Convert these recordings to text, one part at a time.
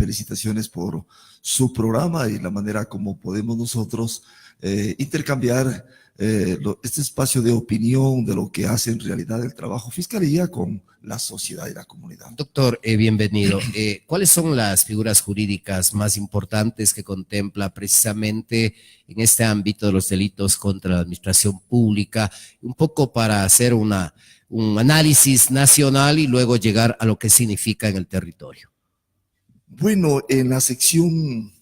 felicitaciones por su programa y la manera como podemos nosotros intercambiar este espacio de opinión de lo que hace en realidad el trabajo Fiscalía con la sociedad y la comunidad. Doctor, bienvenido. ¿Cuáles son las figuras jurídicas más importantes que contempla precisamente en este ámbito de los delitos contra la administración pública? Un poco para hacer un análisis nacional y luego llegar a lo que significa en el territorio. Bueno, en la sección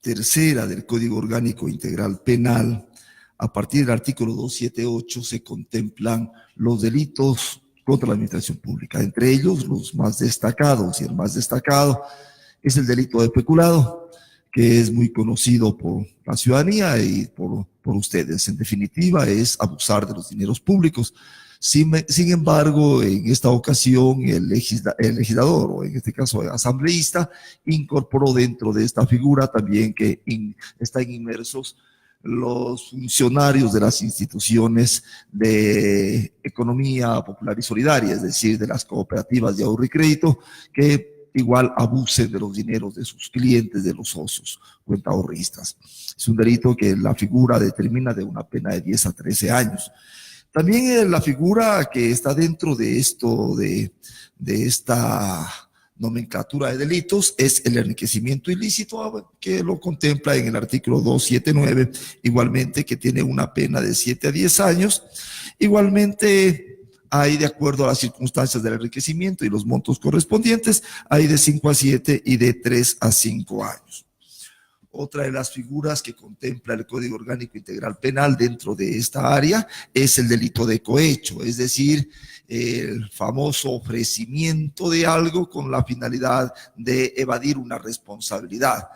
tercera del Código Orgánico Integral Penal, a partir del artículo 278 se contemplan los delitos contra la administración pública, entre ellos los más destacados, y el más destacado es el delito de peculado, que es muy conocido por la ciudadanía y por ustedes. En definitiva, es abusar de los dineros públicos. Sin embargo, en esta ocasión, el legislador, o en este caso el asambleísta, incorporó dentro de esta figura también que están inmersos los funcionarios de las instituciones de economía popular y solidaria, es decir, de las cooperativas de ahorro y crédito, que igual abusen de los dineros de sus clientes, de los socios, cuentaahorristas. Es un delito que la figura determina de una pena de 10 a 13 años. También la figura que está dentro de esto, de esta nomenclatura de delitos, es el enriquecimiento ilícito, que lo contempla en el artículo 279, igualmente que tiene una pena de 7 a 10 años. Igualmente hay, de acuerdo a las circunstancias del enriquecimiento y los montos correspondientes, hay de 5 a 7 y de 3 a 5 años. Otra de las figuras que contempla el Código Orgánico Integral Penal dentro de esta área es el delito de cohecho, es decir, el famoso ofrecimiento de algo con la finalidad de evadir una responsabilidad.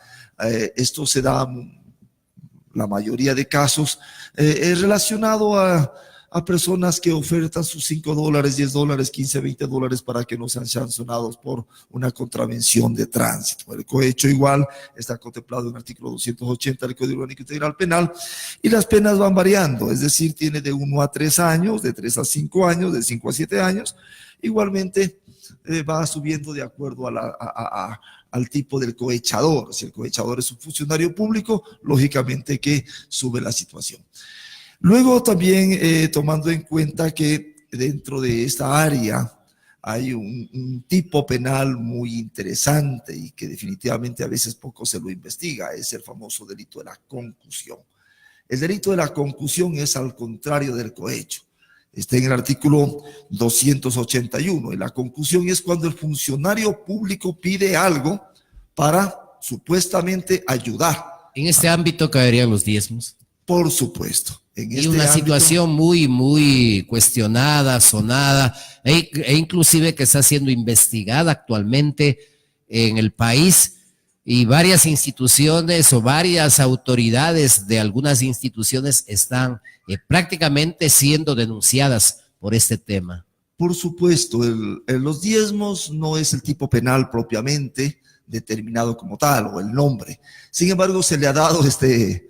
Esto se da, la mayoría de casos, es relacionado a personas que ofertan sus $5, $10, $15, $20 para que no sean sancionados por una contravención de tránsito. El cohecho igual está contemplado en el artículo 280 del Código Orgánico Integral Penal y las penas van variando, es decir, tiene de 1 a 3 años, de 3 a 5 años, de 5 a 7 años. Igualmente va subiendo de acuerdo al tipo del cohechador. Si el cohechador es un funcionario público, lógicamente que sube la situación. Luego también tomando en cuenta que dentro de esta área hay un tipo penal muy interesante y que definitivamente a veces poco se lo investiga, es el famoso delito de la concusión. El delito de la concusión es al contrario del cohecho. Está en el artículo 281 y la concusión es cuando el funcionario público pide algo para supuestamente ayudar. En este ámbito caerían los diezmos. Por supuesto. Y una situación muy cuestionada, sonada, e inclusive que está siendo investigada actualmente en el país, y varias instituciones o varias autoridades de algunas instituciones están prácticamente siendo denunciadas por este tema. Por supuesto, los diezmos no es el tipo penal propiamente determinado como tal, o el nombre. Sin embargo, se le ha dado este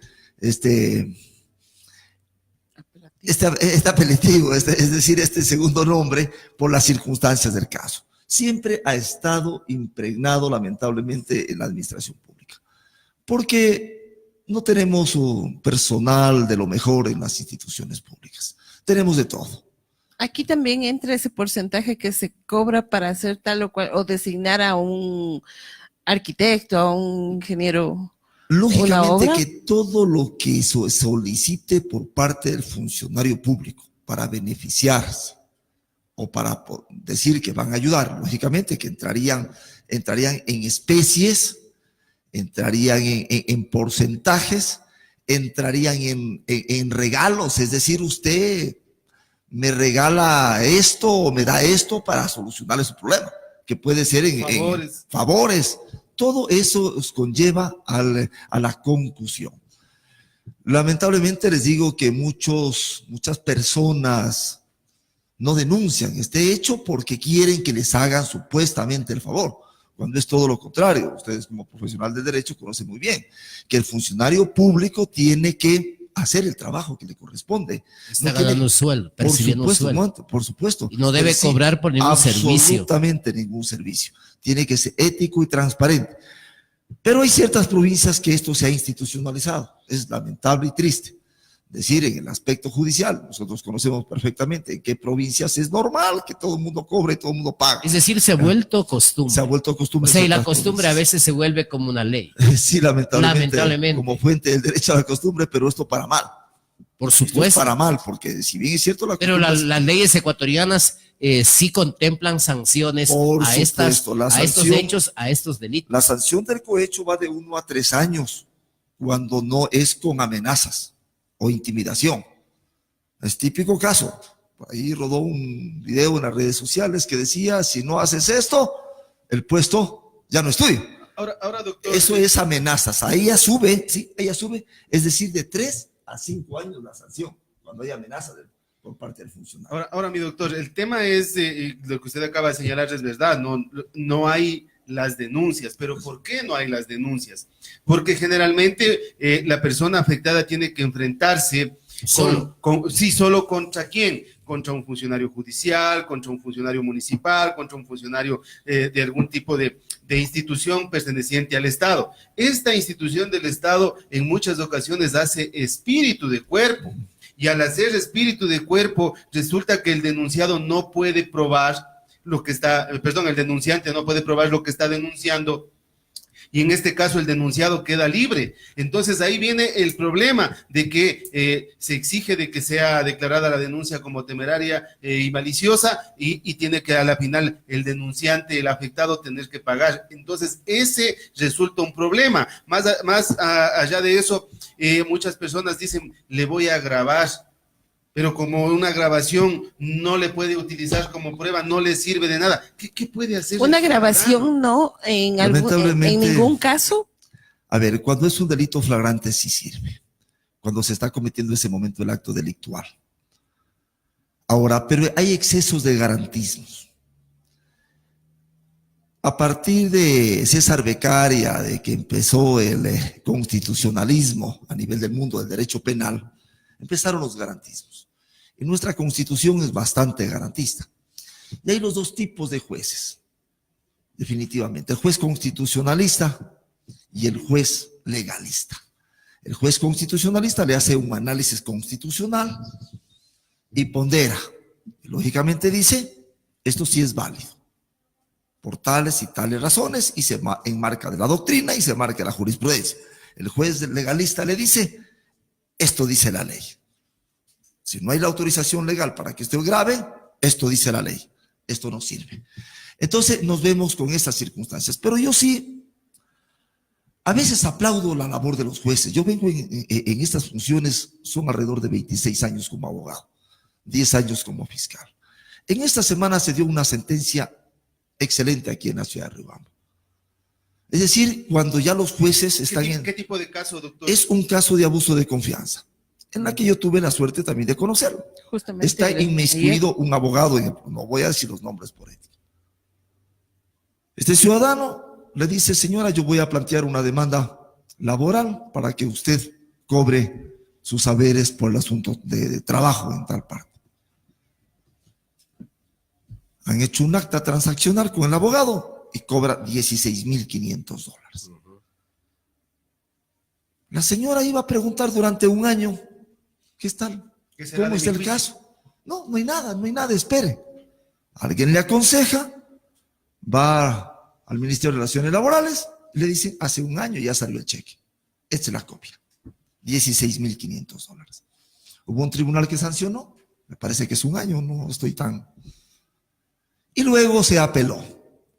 apelativo, es decir, este segundo nombre por las circunstancias del caso. Siempre ha estado impregnado, lamentablemente, en la administración pública, porque no tenemos un personal de lo mejor en las instituciones públicas. Tenemos de todo. Aquí también entra ese porcentaje que se cobra para hacer tal o cual, o designar a un arquitecto, a un ingeniero. Lógicamente que todo lo que solicite por parte del funcionario público para beneficiarse o para decir que van a ayudar, lógicamente que entrarían en especies, entrarían en porcentajes, entrarían en regalos, es decir, usted me regala esto o me da esto para solucionarle su problema, que puede ser en favores. Todo eso conlleva a la concusión. Lamentablemente les digo que muchas personas no denuncian este hecho porque quieren que les hagan supuestamente el favor, cuando es todo lo contrario. Ustedes como profesional de derecho conocen muy bien que el funcionario público tiene que hacer el trabajo que le corresponde. Está ganando un sueldo, percibiendo un sueldo. Por supuesto. Y no debe cobrar por ningún servicio. Absolutamente ningún servicio. Tiene que ser ético y transparente. Pero hay ciertas provincias que esto se ha institucionalizado. Es lamentable y triste. Decir, en el aspecto judicial, nosotros conocemos perfectamente en qué provincias es normal que todo el mundo cobre y todo el mundo paga. Es decir, se ha vuelto costumbre. Se ha vuelto costumbre. O sea, y la costumbre a veces se vuelve como una ley. Sí, lamentablemente. Lamentablemente. Como fuente del derecho a la costumbre, pero esto para mal. Por Esto supuesto. es para mal, porque si bien es cierto la Pero costumbre las leyes ecuatorianas sí contemplan sanciones Por a supuesto, la estos sanción- hechos, a estos delitos. la sanción del cohecho va de 1 a 3 años cuando no es con amenazas o intimidación. Es típico caso. Por ahí rodó un video en las redes sociales que decía, si no haces esto, el puesto ya no es tuyo. Ahora, doctor. Eso es amenazas. Ahí ella sube, sí, ella sube, es decir, de 3 a 5 años la sanción, cuando hay amenaza por parte del funcionario. Ahora, mi doctor, el tema es, lo que usted acaba de señalar es verdad, no hay las denuncias, pero ¿por qué no hay las denuncias? Porque generalmente la persona afectada tiene que enfrentarse Solo. solo contra quién, contra un funcionario judicial, contra un funcionario municipal, contra un funcionario de algún tipo de institución perteneciente al Estado. Esta institución del Estado en muchas ocasiones hace espíritu de cuerpo, y al hacer espíritu de cuerpo resulta que el denunciado no puede probar lo que está, perdón, el denunciante no puede probar lo que está denunciando, y en este caso el denunciado queda libre. Entonces ahí viene el problema de que se exige de que sea declarada la denuncia como temeraria y maliciosa, y tiene que a la final el denunciante, el afectado, tener que pagar. Entonces ese resulta un problema. Más allá de eso, muchas personas dicen, le voy a grabar, pero como una grabación no le puede utilizar como prueba, no le sirve de nada. ¿Qué puede hacer? Una grabación no, en ningún caso. A ver, cuando es un delito flagrante sí sirve, cuando se está cometiendo ese momento el acto delictual. Ahora, pero hay excesos de garantismos. A partir de César Beccaria, de que empezó el constitucionalismo a nivel del mundo del derecho penal, empezaron los garantismos. Y nuestra Constitución es bastante garantista. Y hay los dos tipos de jueces, definitivamente, el juez constitucionalista y el juez legalista. El juez constitucionalista le hace un análisis constitucional y pondera. Y lógicamente dice, esto sí es válido, por tales y tales razones, y se enmarca de la doctrina y se marca de la jurisprudencia. El juez legalista le dice, esto dice la ley. Si no hay la autorización legal para que usted grabe, esto dice la ley. Esto no sirve. Entonces nos vemos con estas circunstancias. Pero yo sí, a veces aplaudo la labor de los jueces. Yo vengo en estas funciones, son alrededor de 26 años como abogado, 10 años como fiscal. En esta semana se dio una sentencia excelente aquí en la ciudad de Riobamba. Es decir, cuando ya los jueces están en... ¿Qué tipo de caso, doctor? Es un caso de abuso de confianza, en la que yo tuve la suerte también de conocerlo. Justamente Está inmiscuido un abogado, no voy a decir los nombres por ética. Este ciudadano le dice, señora, yo voy a plantear una demanda laboral para que usted cobre sus saberes por el asunto de trabajo en tal parte. Han hecho un acta transaccional con el abogado y cobra $16,500. La señora iba a preguntar durante un año, ¿qué tal? ¿Cómo está el caso? No, no hay nada, espere. Alguien le aconseja, va al Ministerio de Relaciones Laborales y le dice, hace un año ya salió el cheque. Esta es la copia, $16,500. Hubo un tribunal que sancionó, me parece que es un año, no estoy tan... Y luego se apeló.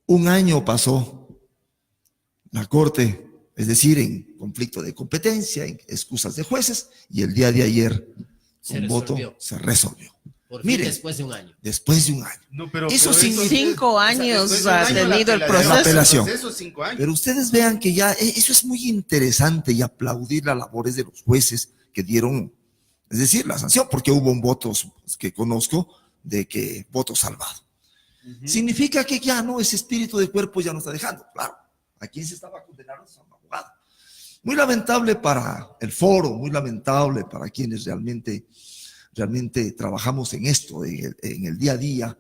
Un año pasó. La Corte, es decir, en conflicto de competencia, en excusas de jueces, y el día de ayer, un voto se resolvió. Por fin, Mire, después de un año. Después de un año. No, pero Eso significa 5 años ha tenido el La proceso. apelación. 5 años. Pero ustedes vean que ya eso es muy interesante y aplaudir las labores de los jueces que dieron, es decir, la sanción, porque hubo un voto que conozco de que voto salvado. Significa que ya no, ese espíritu de cuerpo ya no está dejando. Claro, ¿a quién se estaba condenando? A un abogado. Muy lamentable para el foro, muy lamentable para quienes realmente trabajamos en esto, en el día a día,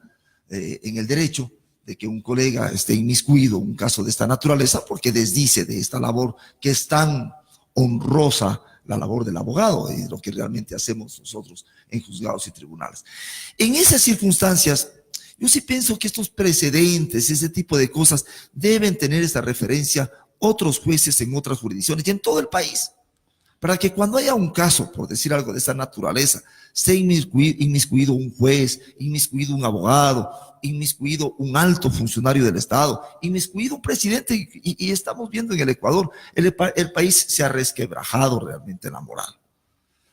en el derecho, de que un colega esté inmiscuido en un caso de esta naturaleza, porque desdice de esta labor que es tan honrosa, la labor del abogado, y lo que realmente hacemos nosotros en juzgados y tribunales. En esas circunstancias, yo sí pienso que estos precedentes, ese tipo de cosas, deben tener esta referencia otros jueces en otras jurisdicciones y en todo el país, para que cuando haya un caso, por decir algo de esta naturaleza, esté inmiscuido un juez, inmiscuido un abogado, inmiscuido un alto funcionario del Estado, inmiscuido un presidente, y estamos viendo en el Ecuador, el país se ha resquebrajado realmente la moral.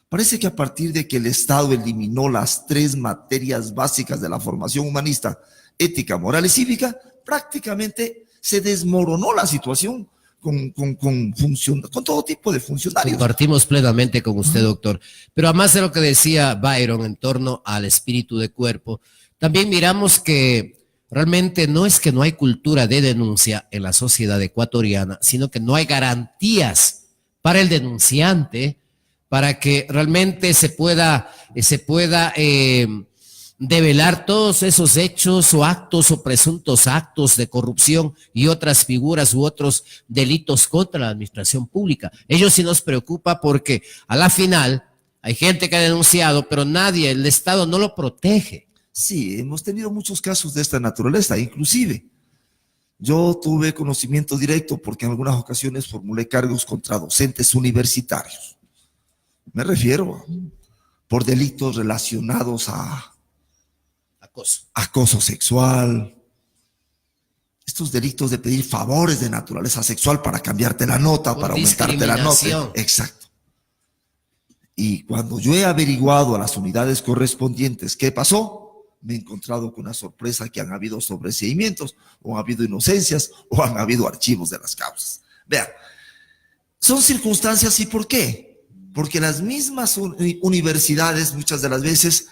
Parece que a partir de que el Estado eliminó las 3 materias básicas de la formación humanista, ética, moral y cívica, prácticamente se desmoronó la situación con todo tipo de funcionarios. Compartimos plenamente con usted, doctor. Pero además de lo que decía Byron en torno al espíritu de cuerpo, también miramos que realmente no es que no hay cultura de denuncia en la sociedad ecuatoriana, sino que no hay garantías para el denunciante para que realmente se pueda develar todos esos hechos o actos o presuntos actos de corrupción y otras figuras u otros delitos contra la administración pública. Ello sí nos preocupa porque a la final hay gente que ha denunciado, pero nadie, el Estado no lo protege. Sí, hemos tenido muchos casos de esta naturaleza, inclusive yo tuve conocimiento directo porque en algunas ocasiones formulé cargos contra docentes universitarios. Me refiero por delitos relacionados a acoso sexual, estos delitos de pedir favores de naturaleza sexual para cambiarte la nota, para aumentarte la nota. Exacto. Y cuando yo he averiguado a las unidades correspondientes qué pasó, me he encontrado con una sorpresa que han habido sobreseimientos, o han habido inocencias, o han habido archivos de las causas. Vean, son circunstancias. ¿Y por qué? Porque las mismas universidades muchas de las veces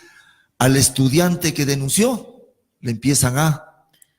al estudiante que denunció le empiezan a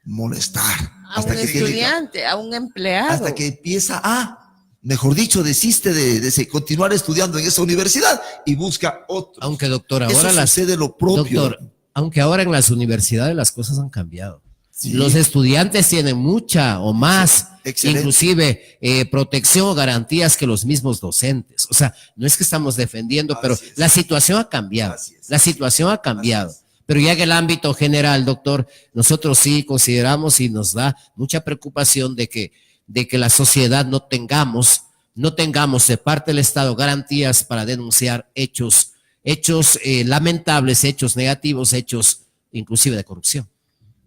molestar. A un estudiante, a un empleado. Hasta que empieza mejor dicho, desiste de continuar estudiando en esa universidad y busca otro. Aunque, doctor, ahora sucede lo propio. Doctor, aunque ahora en las universidades las cosas han cambiado. Sí. Los estudiantes tienen mucha o más, inclusive protección o garantías que los mismos docentes. O sea, no es que estamos defendiendo, pero la situación ha cambiado. La situación ha cambiado. Pero ya en el ámbito general, doctor, nosotros sí consideramos y nos da mucha preocupación de que la sociedad no tengamos de parte del Estado garantías para denunciar hechos lamentables, hechos negativos, hechos inclusive de corrupción.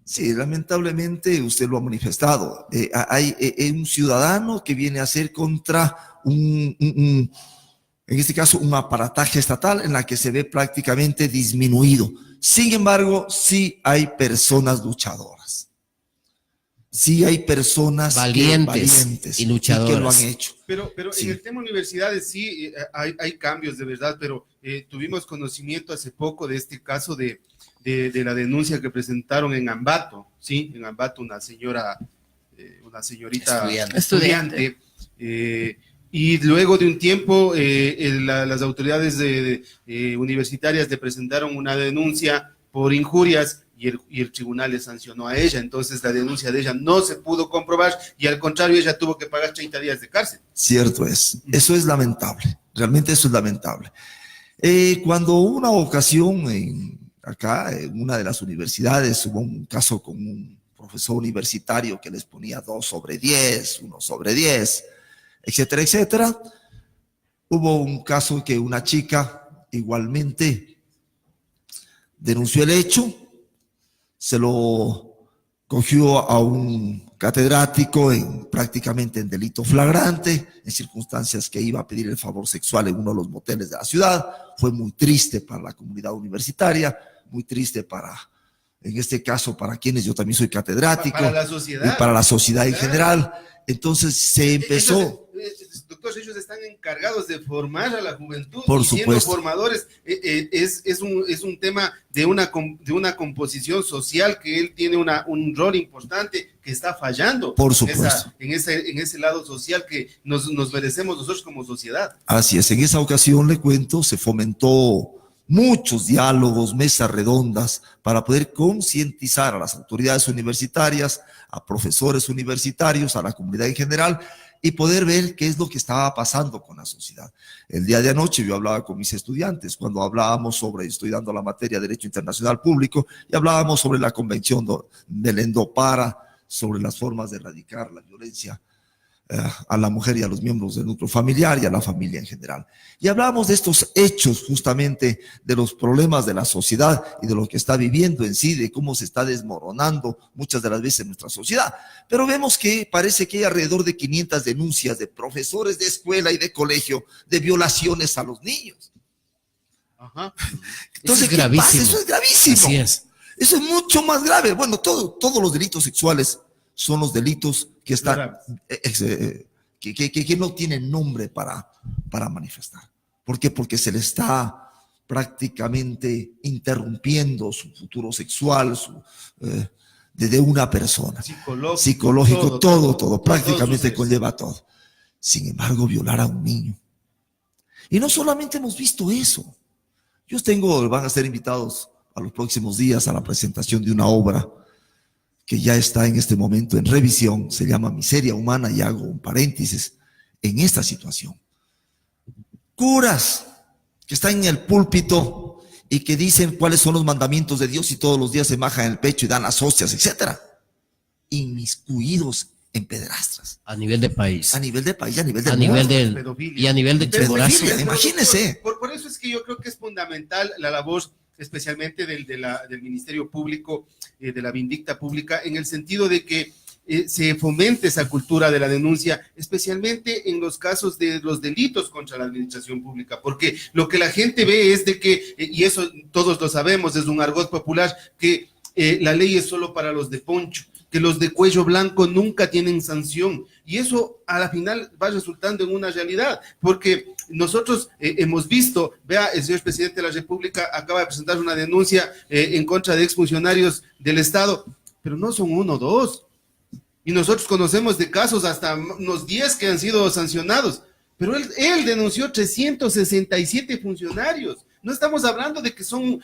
Sí, lamentablemente usted lo ha manifestado. Hay un ciudadano que viene a hacer contra en este caso, un aparataje estatal en la que se ve prácticamente disminuido. Sin embargo, sí hay personas luchadoras. Sí hay personas valientes y luchadoras y que lo han hecho. Pero sí. En el tema universidades sí hay cambios de verdad, pero tuvimos conocimiento hace poco de este caso de la denuncia que presentaron en Ambato, ¿sí? En Ambato una señorita estudiante. Y luego de un tiempo las autoridades universitarias le presentaron una denuncia por injurias y el tribunal le sancionó a ella. Entonces la denuncia de ella no se pudo comprobar y al contrario ella tuvo que pagar 30 días de cárcel. Cierto es, eso es lamentable, realmente eso es lamentable. Cuando una ocasión acá en una de las universidades hubo un caso con un profesor universitario que les ponía 2 sobre 10, 1 sobre 10, etcétera, etcétera. Hubo un caso que una chica igualmente denunció el hecho, se lo cogió a un catedrático prácticamente en delito flagrante, en circunstancias que iba a pedir el favor sexual en uno de los moteles de la ciudad. Fue muy triste para la comunidad universitaria, muy triste en este caso, para quienes yo también soy catedrático. Para la sociedad. Y para la sociedad en general. Entonces se empezó. Doctor, ellos están encargados de formar a la juventud. Por y siendo supuesto. Formadores, es un tema de una composición social que él tiene un rol importante que está fallando. Por supuesto. En ese lado social que nos merecemos nosotros como sociedad. Así es, en esa ocasión le cuento, se fomentó muchos diálogos, mesas redondas, para poder concientizar a las autoridades universitarias, a profesores universitarios, a la comunidad en general, y poder ver qué es lo que estaba pasando con la sociedad. El día de anoche yo hablaba con mis estudiantes, cuando hablábamos sobre, estoy dando la materia de Derecho Internacional Público, y hablábamos sobre la Convención del Endopara, sobre las formas de erradicar la violencia a la mujer y a los miembros del núcleo familiar y a la familia en general. Y hablábamos de estos hechos, justamente de los problemas de la sociedad y de lo que está viviendo en sí, de cómo se está desmoronando muchas de las veces nuestra sociedad. Pero vemos que parece que hay alrededor de 500 denuncias de profesores de escuela y de colegio de violaciones a los niños. Ajá. Entonces, Eso es gravísimo. ¿qué pasa? Eso es gravísimo. Así es. Eso es mucho más grave. Bueno, todos los delitos sexuales son los delitos que están, que no tienen nombre para manifestar. ¿Por qué? Porque se le está prácticamente interrumpiendo su futuro sexual, de una persona. Psicológico, todo, prácticamente conlleva todo. Sin embargo, violar a un niño. Y no solamente hemos visto eso. Van a ser invitados a los próximos días a la presentación de una obra que ya está en este momento en revisión, se llama Miseria Humana, y hago un paréntesis en esta situación. Curas que están en el púlpito y que dicen cuáles son los mandamientos de Dios y todos los días se majan el pecho y dan las hostias, etcétera, inmiscuidos en pederastras. A nivel de país. A nivel de país, a nivel de pedofilia. Y a nivel de chimborazo. Pedofilia, imagínese. Por eso es que yo creo que es fundamental la labor, especialmente del Ministerio Público, de la vindicta pública, en el sentido de que se fomente esa cultura de la denuncia, especialmente en los casos de los delitos contra la administración pública, porque lo que la gente ve es de que, y eso todos lo sabemos, es un argot popular, que la ley es solo para los de poncho, que los de cuello blanco nunca tienen sanción, y eso a la final va resultando en una realidad, porque nosotros hemos visto, vea, el señor presidente de la República acaba de presentar una denuncia en contra de exfuncionarios del Estado, pero no son 1 o 2, y nosotros conocemos de casos hasta unos 10 que han sido sancionados, pero él denunció 367 funcionarios. No estamos hablando de que son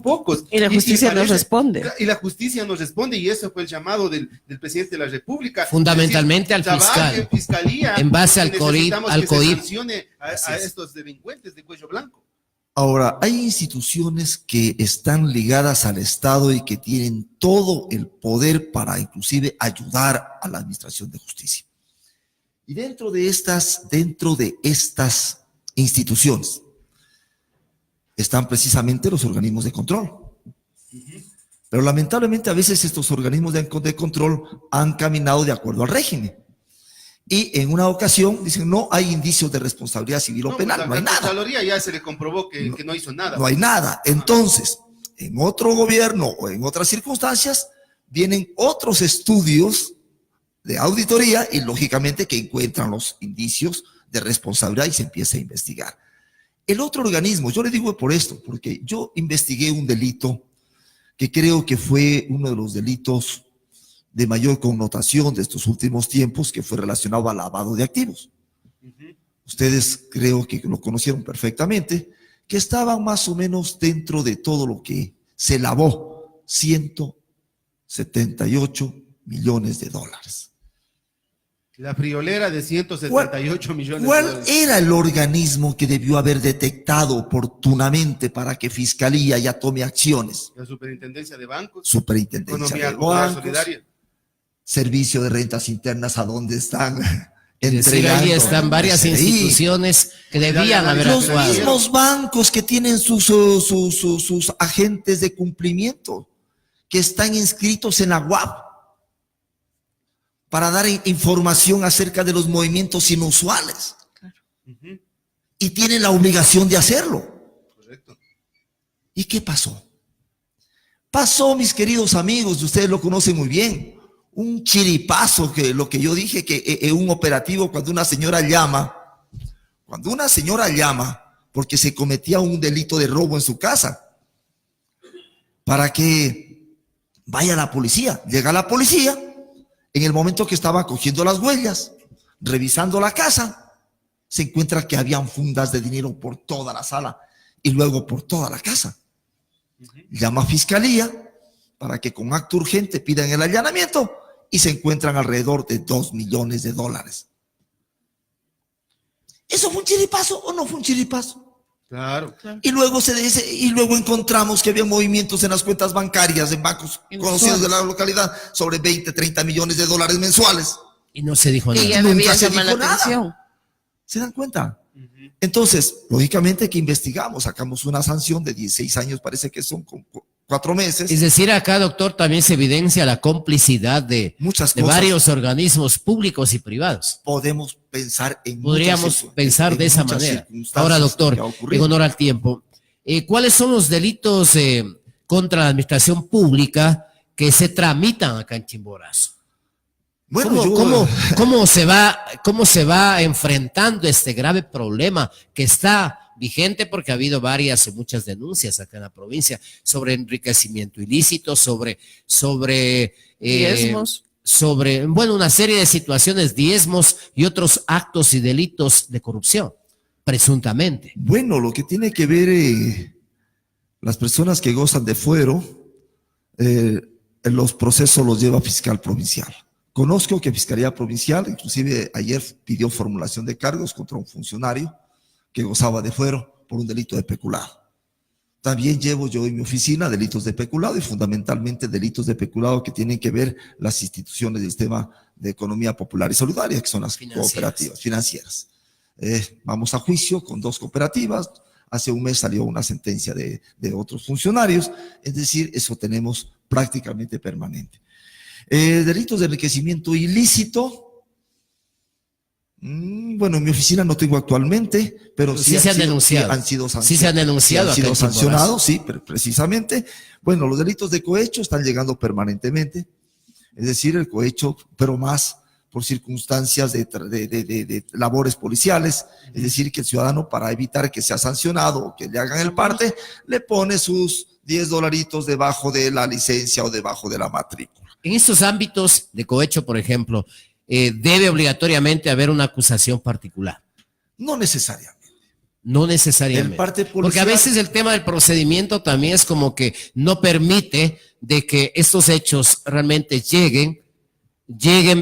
pocos. Y la justicia nos responde. Y la justicia nos responde, y eso fue el llamado del presidente de la República. Fundamentalmente decir, al fiscal. En fiscalía. En base al COIP. Se sancione a estos delincuentes de cuello blanco. Ahora, hay instituciones que están ligadas al Estado y que tienen todo el poder para inclusive ayudar a la administración de justicia. Y dentro de estas instituciones están precisamente los organismos de control. Pero lamentablemente a veces estos organismos de control han caminado de acuerdo al régimen. Y en una ocasión dicen, no hay indicios de responsabilidad civil o penal, no hay nada. La Contraloría ya se le comprobó que no hizo nada. No hay nada. Entonces, en otro gobierno o en otras circunstancias, vienen otros estudios de auditoría y lógicamente que encuentran los indicios de responsabilidad y se empieza a investigar. El otro organismo, yo le digo por esto, porque yo investigué un delito que creo que fue uno de los delitos de mayor connotación de estos últimos tiempos, que fue relacionado al lavado de activos. Ustedes creo que lo conocieron perfectamente, que estaban más o menos dentro de todo lo que se lavó, 178 millones de dólares. La friolera de 178 millones ¿Cuál de dólares. era el organismo que debió haber detectado oportunamente para que Fiscalía ya tome acciones? La Superintendencia de Bancos. Superintendencia Economía de Popular Bancos, Solidaria. Servicio de Rentas Internas, ¿a dónde están? Es decir, ahí están varias SRI. instituciones que debían haber Los actuado. mismos bancos que tienen sus agentes de cumplimiento, que están inscritos en la UAP, para dar información acerca de los movimientos inusuales. Claro. Y tienen la obligación de hacerlo. Correcto. ¿Y qué pasó? Pasó, mis queridos amigos, ustedes lo conocen muy bien, un chiripazo, que lo que yo dije, que un operativo cuando una señora llama, porque se cometía un delito de robo en su casa, para que vaya la policía. Llega la policía, en el momento que estaba cogiendo las huellas, revisando la casa, se encuentra que habían fundas de dinero por toda la sala y luego por toda la casa. Llama a fiscalía para que con acto urgente pidan el allanamiento y se encuentran alrededor de $2 millones. ¿Eso fue un chiripazo o no fue un chiripazo? Claro. Y luego y luego encontramos que había movimientos en las cuentas bancarias, en bancos conocidos de la localidad, sobre 20, 30 millones de dólares mensuales. Y no se dijo Y nada. ya Nunca debía se llamar la dijo nada. atención. ¿Se dan cuenta? Entonces, lógicamente que investigamos, sacamos una sanción de 16 años, parece que son 4 meses. Es decir, acá, doctor, también se evidencia la complicidad de Muchas de cosas. varios organismos públicos y privados. Podemos pensar en Podríamos pensar de esa manera. Ahora, que doctor, ha en ocurrido. honor al tiempo, ¿cuáles son los delitos contra la administración pública que se tramitan acá en Chimborazo? Bueno, ¿Cómo se va enfrentando este grave problema que está vigente? Porque ha habido varias o muchas denuncias acá en la provincia sobre enriquecimiento ilícito, sobre Diezmos. bueno, una serie de situaciones, diezmos y otros actos y delitos de corrupción, presuntamente. Bueno, lo que tiene que ver las personas que gozan de fuero, los procesos los lleva fiscal provincial. Conozco que Fiscalía Provincial, inclusive ayer pidió formulación de cargos contra un funcionario que gozaba de fuero por un delito de peculado. También llevo yo en mi oficina delitos de peculado y fundamentalmente delitos de peculado que tienen que ver las instituciones del sistema de economía popular y solidaria, que son las cooperativas financieras. Vamos a juicio con 2 cooperativas. Hace un mes salió una sentencia de otros funcionarios, es decir, eso tenemos prácticamente permanente. Delitos de enriquecimiento ilícito, bueno, en mi oficina no tengo actualmente, pero sí se han denunciado. Sí han sido sancionados. Sí se han denunciado. Han sido sancionados, sí, precisamente. Bueno, los delitos de cohecho están llegando permanentemente, es decir, el cohecho, pero más por circunstancias de labores policiales, es decir, que el ciudadano, para evitar que sea sancionado o que le hagan el parte, le pone sus $10 debajo de la licencia o debajo de la matrícula. En estos ámbitos de cohecho, por ejemplo, debe obligatoriamente haber una acusación particular. No necesariamente. No necesariamente. El parte policial, porque a veces el tema del procedimiento también es como que no permite de que estos hechos realmente lleguen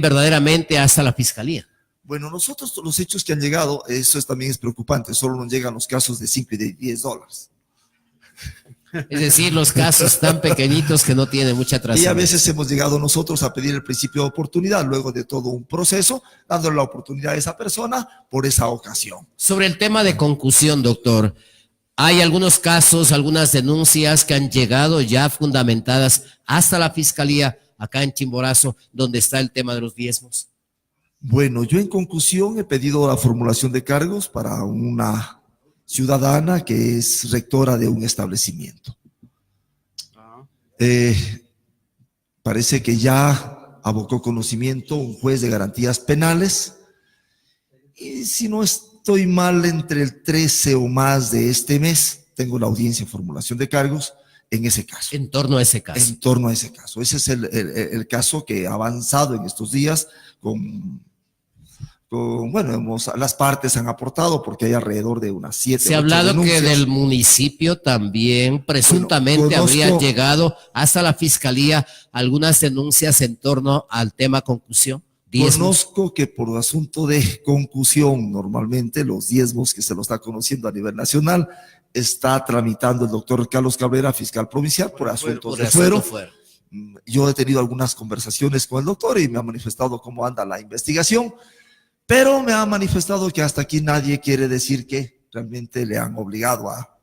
verdaderamente hasta la fiscalía. Bueno, nosotros los hechos que han llegado, eso también es preocupante, solo nos llegan los casos de 5 y de $10. Es decir, los casos tan pequeñitos que no tienen mucha Y trascendencia. a veces hemos llegado nosotros a pedir el principio de oportunidad, luego de todo un proceso, dándole la oportunidad a esa persona por esa ocasión. Sobre el tema de concusión, doctor, hay algunos casos, algunas denuncias que han llegado ya fundamentadas hasta la fiscalía acá en Chimborazo, donde está el tema de los diezmos. Bueno, yo en conclusión he pedido la formulación de cargos para una ciudadana que es rectora de un establecimiento. Parece que ya abocó conocimiento un juez de garantías penales y si no estoy mal, entre el 13 o más de este mes tengo la audiencia de formulación de cargos en ese caso. En torno a ese caso. En torno a ese caso. Ese es el caso que ha avanzado en estos días bueno, las partes han aportado porque hay alrededor de unas 7. Se ha hablado denuncias. que del municipio también presuntamente habría llegado hasta la fiscalía algunas denuncias en torno al tema concusión. Diezmos. Conozco que por asunto de concusión, normalmente los diezmos que se lo está conociendo a nivel nacional, está tramitando el doctor Carlos Cabrera, fiscal provincial, por asuntos de fuero. Yo he tenido algunas conversaciones con el doctor y me ha manifestado cómo anda la investigación. Pero me ha manifestado que hasta aquí nadie quiere decir que realmente le han obligado a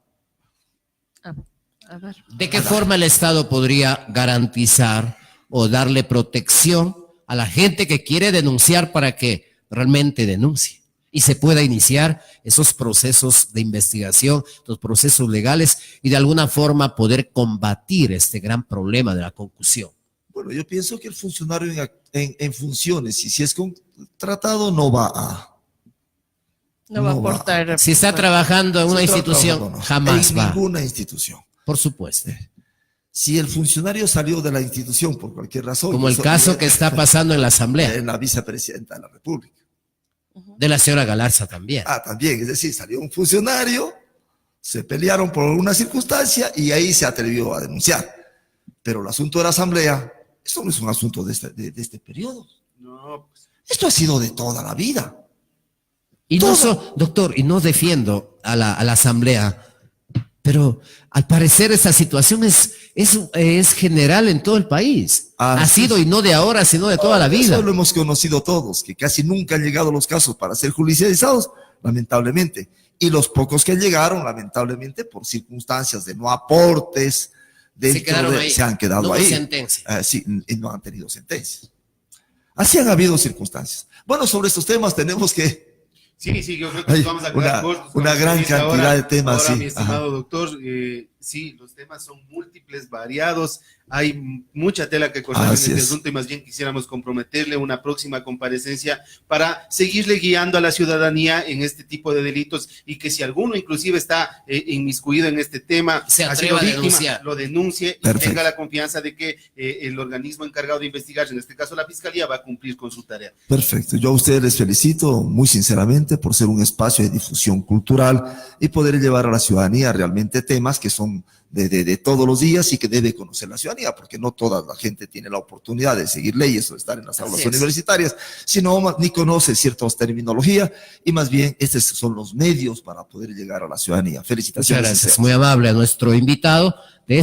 ver. ¿De qué forma el Estado podría garantizar o darle protección a la gente que quiere denunciar para que realmente denuncie y se pueda iniciar esos procesos de investigación, los procesos legales y de alguna forma poder combatir este gran problema de la concusión? Bueno, yo pienso que el funcionario en funciones, y si es contratado, no va a aportar. Si está trabajando en una institución, jamás va. En ninguna institución. Por supuesto. Si el funcionario salió de la institución por cualquier razón. Como el caso que está pasando en la Asamblea. En la vicepresidenta de la República. De la señora Galarza también. También, es decir, salió un funcionario Se pelearon por una circunstancia y ahí se atrevió a denunciar. Pero el asunto de la asamblea, esto no es un asunto de este periodo. No, pues, Esto ha sido de toda la vida. Y no, Todo. doctor, y no defiendo a la asamblea, pero al parecer esa situación es general en todo el país. Ha sido, y no de ahora, sino de toda la vida. Eso lo hemos conocido todos, que casi nunca han llegado los casos para ser judicializados, lamentablemente. Y los pocos que llegaron, lamentablemente, por circunstancias de no aportes, se han quedado no ahí. Sentencia. Sí, y no han tenido sentencias. Así han habido circunstancias. Bueno, sobre estos temas tenemos que... Sí, yo creo que nos vamos a quedar cortos. Una gran cantidad de temas, ahora, sí. mi estimado doctor, sí, los temas son múltiples, variados, hay mucha tela que cortar en este asunto y más bien quisiéramos comprometerle una próxima comparecencia para seguirle guiando a la ciudadanía en este tipo de delitos y que si alguno inclusive está inmiscuido en este tema, se ha sido atreva a víctima, denunciar, lo denuncie y Perfecto. tenga la confianza de que el organismo encargado de investigar, en este caso la Fiscalía, va a cumplir con su tarea. Perfecto. Yo a ustedes les felicito muy sinceramente por ser un espacio de difusión cultural y poder llevar a la ciudadanía realmente temas que son de todos los días y que debe conocer la ciudadanía, porque no toda la gente tiene la oportunidad de seguir leyes o estar en las aulas universitarias, sino ni conoce ciertas terminologías y más bien estos son los medios para poder llegar a la ciudadanía. Felicitaciones. Muchas gracias, muy amable a nuestro invitado de